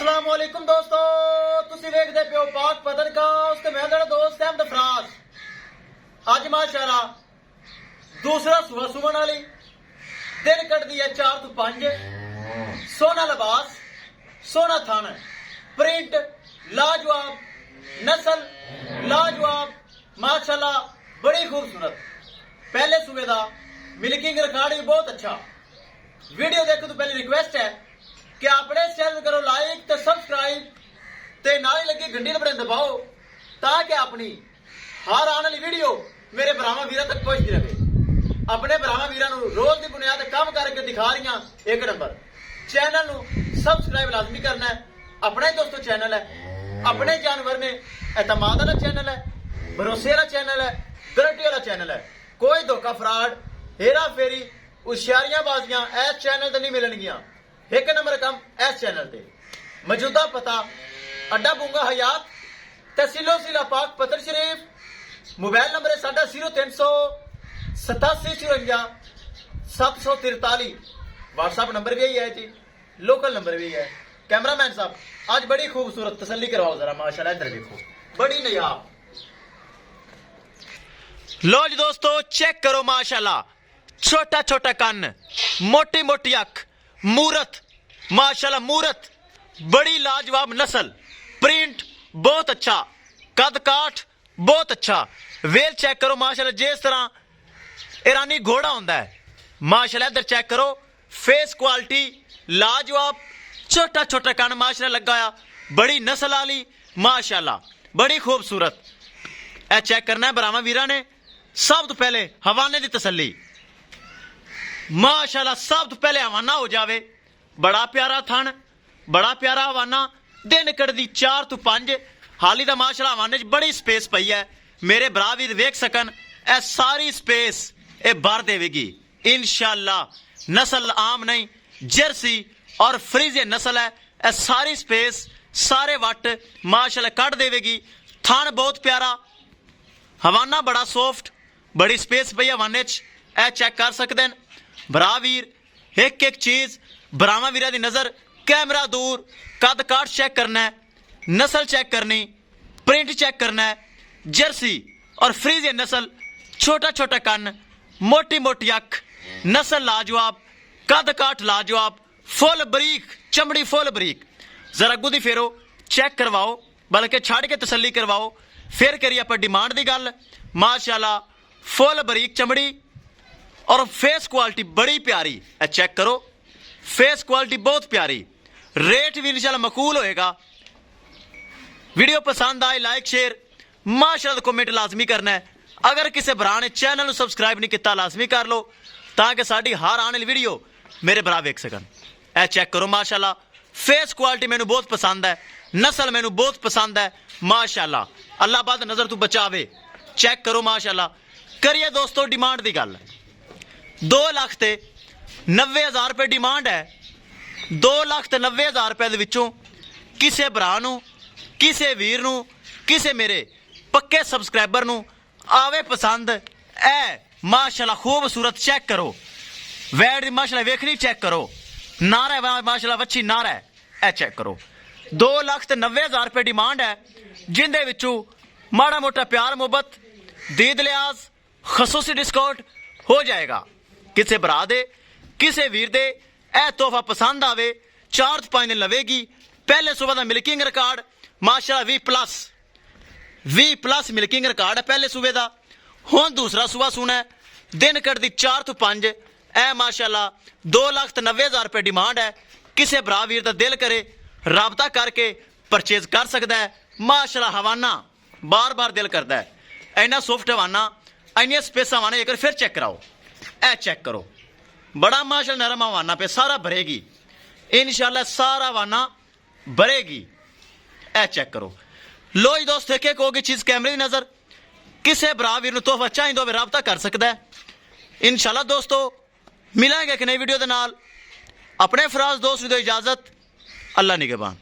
अस्सलाम वालेकुम दोस्तों, तुसी देखदे पियो पाक पतनकास्ट ते मैं तेरा दोस्त अहमद फराज। अज माशाअल्लाह दूसरा सुबह सुमन वाली दिन कटदी है 4 तो 5। सोना लिबास, सोना थान, प्रिंट लाजवाब, नस्ल लाजवाब, माशाअल्लाह बड़ी खूबसूरत। पहले सुबह का मिल्किंग रिकॉर्ड भी बहुत अच्छा। वीडियो देखो तो पहले रिक्वेस्ट है कि अपने चैनल करो लाइक ते सब्सक्राइब ते नाल ही लगी घंटी दबड़े दबाओ ताकि अपनी हर आने वाली वीडियो मेरे भरावां वीरां तक पहुंचती रहे। अपने भरावां वीरां नूं रोज की बुनियाद ते काम करके दिखा रही हैं। एक नंबर चैनल नूं सब्सक्राइब लाजमी करना है। अपना ही दोस्तों चैनल है, अपने जानवर ने एतमाद वाला चैनल है, भरोसे वाला चैनल है, गारंटी वाला चैनल है। कोई धोखा फ्रॉड हेरा फेरी होशियारियां बाजियां इस चैनल ते नहीं मिलणगियां। एक नंबर काम इस चैनल ते। मौजूदा पता अड्डा बूंगा हयात, तहसीलो जिला पाक पत्तर शरीफ। मोबाइल नंबर है 0387 व्हाट्सएप नंबर भी यही है जी, लोकल नंबर भी है। कैमरामैन साहब आज बड़ी खूबसूरत तसल्ली करवाओ जरा, माशाल्लाह इधर देखो बड़ी नयाब। लो जी दोस्तों चेक करो माशाल्लाह, छोटा छोटा कान, मोटी मोटी अख, मूरत माशाल्लाह मूरत, बड़ी लाजवाब नस्ल, प्रिंट बहुत अच्छा, कद काठ बहुत अच्छा। वेल चेक करो माशाल्लाह जिस तरह ईरानी घोड़ा होता है माशाल्लाह। इधर चेक करो फेस क्वालिटी लाजवाब, छोटा छोटा कान माशाल्लाह लगाया, बड़ी नस्ल वाली माशाल्लाह बड़ी खूबसूरत। ए चेक करना है भरावां वीरां ने। सब तो पहले हवाने की तसल्ली माशाल्लाह, सब तो पहले हवाना हो जावे। बड़ा प्यारा थन, बड़ा प्यारा हवाना। दिन कटदी 4 तो 5। हाली दा माशाल्लाह हवाने च बड़ी स्पेस पई है। मेरे भरा वीर वेख सकन ए सारी स्पेस ए भर देवेगी इंशाल्लाह। नस्ल आम नहीं, जर्सी और फ्रीजे नस्ल है। ए सारी स्पेस सारे वट माशाल्लाह कट देवेगी। थान बहुत प्यारा, हवाना बड़ा सॉफ्ट, बड़ी स्पेस पई हवाने च। ए चेक कर सकते हैं भरा वीर एक एक चीज। भरावां वीरां दी नजर कैमरा दूर, कद काठ चेक करना है, नस्ल चेक करनी, प्रिंट चेक करना है। जर्सी और फ्रीजे नस्ल, छोटा छोटा कान, मोटी मोटी अख, नस्ल लाजवाब, कद काठ लाजवाब, फुल बरीक चमड़ी, फुल बरीक। जरा गुदी फेरो चेक करवाओ, बल्कि छड़ के तसल्ली करवाओ, फिर करिए आप डिमांड की गल। माशाल्लाह फुल बरीक चमड़ी और फेस क्वालिटी बड़ी प्यारी। चेक करो फेस क्वालिटी बहुत प्यारी। रेट भी इंशाल्लाह मकूल होएगा। वीडियो पसंद आए लाइक शेयर माशाल्लाह कमेंट लाजमी करना है। अगर किसी भरा ने चैनल सब्सक्राइब नहीं किया लाजमी कर लो ताकि साड़ी हर आने वाली वीडियो मेरे भरा वेख सकन। ए चेक करो माशाल्लाह फेस क्वालिटी मैनू बहुत पसंद है, नस्ल मैनू बहुत पसंद है माशाल्लाह। अल्लाह बाद नजर तू बचावे। चेक करो माशाल्लाह। करिए दोस्तों डिमांड की गल। 2,90,000 रुपये डिमांड है। 2,90,000 रुपये दे विचों किसी भरा नूं, किसी वीर नूं, किसी मेरे पक्के सबसक्राइबर नूं आवे पसंद ए माशाल्लाह खूबसूरत। चेक करो वैड दी माशाल्लाह वेखनी, चेक करो नारा है माशाल्लाह वच्छी नारा है। ए चेक करो 2,90,000 रुपये डिमांड है, जिंदे विचों माड़ा मोटा प्यार मुहब्बत दीद लिहाज खसूसी डिस्काउंट हो जाएगा। किसी भरा दे, किसी वीर दे ए तोहफा पसंद आवे 4 तो 5 दिन लवेगी। पहले सुबह का मिल्किंग रिकॉर्ड माशाल्लाह 20+ मिल्किंग रिकॉर्ड है पहले सुबह का। हुण दूसरा सुबह सुना है, दिन कटदी 4 तो 5। ए माशाल्लाह 2,90,000 रुपये डिमांड है। किसी भरा वीर का दिल करे राबता करके परचेज कर सकता है माशाल्लाह। हवाना बार बार दिल करता है, इन्ना सॉफ्ट हवाना, इन्नी स्पेस हवाना। एक फिर चेक कराओ, ए चेक करो बड़ा माशाल्लाह नरम हवाना पे सारा भरेगी इंशाल्लाह, सारा हवाना भरेगी। ए चेक करो। लो जी दोस्त एक एक होगी चीज कैमरे की नजर। किसी भरा वीर तोहफा चाहिए तो राबता कर सकता है इंशाल्लाह। दोस्तों मिलेंगे एक नई वीडियो के नाल। अपने फराज दोस्त दो इजाजत, अल्लाह निगहबान।